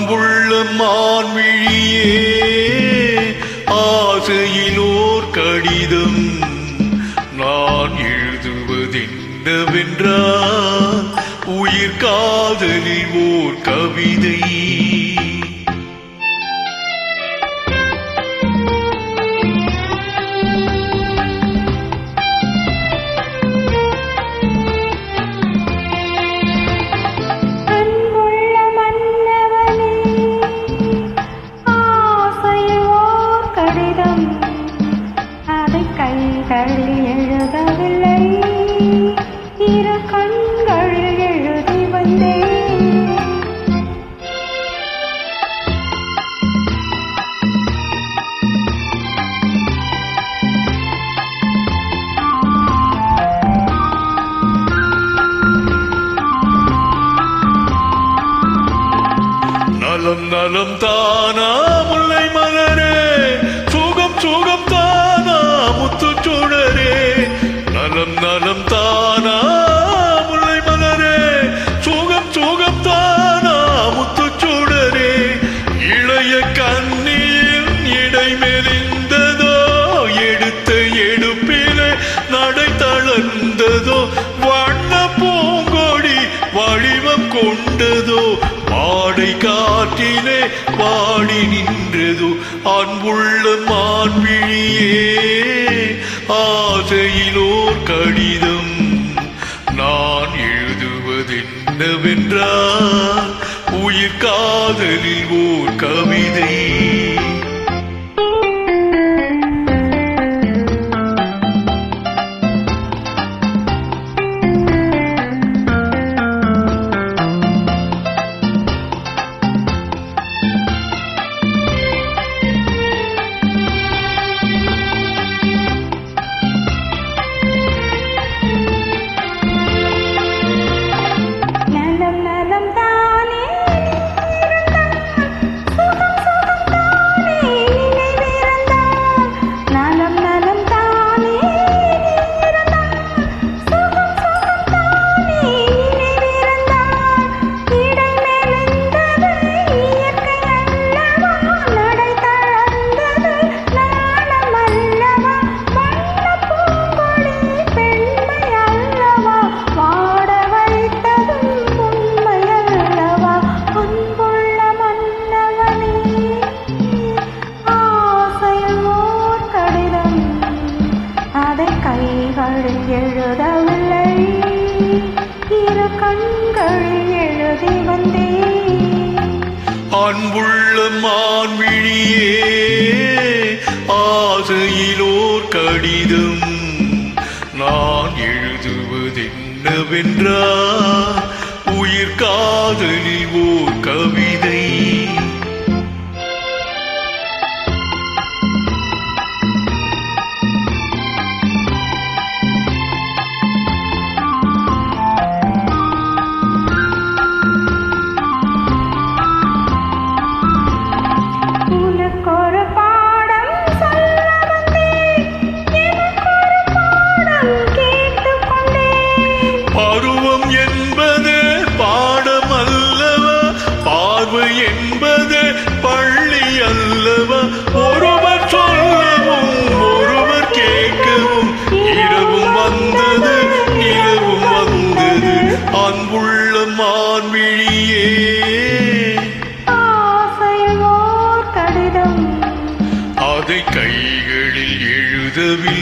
அன்புள்ள மான்விழியே ஆசையிலோர் கடிதம் நான் எழுதுவதென்னவென்றால் உயிர் காதலில் ஓர் கவிதை. எழுதவில்லை, இரு கண்களில் எழுதி வந்தேன். நலம் நலம் தானா முல்லை மலரே, சுகம் சுகம் தானா முத்துச்சுடரே. நலம் நலம் தானா முல்லை மலரே, சுகம் சுகம் தானா முத்துச்சுடரே. இளைய கண்ணியின் இடை மெலிந்ததோ, எடுத்த எடுப்பிலே நடை தளர்ந்ததோ. வண்ண பூங்கொடி வடிவம் கொண்டதோ, பாடை காற்றிலே பாடி நின்றதோ. அன்புள்ள மான்விழியே ஆசையிலோர் கடிதம் நான் எழுதுவதென்னவென்றால் உயிர் காதலில் ஓர் கவிதை. எழுதவில்லை, இரு கண்களில் எழுதி வந்தேன். அன்புள்ள மான்விழியே ஆசையிலோர் கடிதம் நான் எழுதுவதென்னவென்றால் உயிர் காதலில் ஓர் கவிதை. என்பது பள்ளி அல்லவா, ஒருவர் சொல்லவும் ஒருவர் கேட்கவும் இரவும் வந்தது நிலவும் வந்தது. அன்புள்ள மான்விழியே ஆசையில் ஓர் கடிதம் அதை கைகளில் எழுதவில்லை,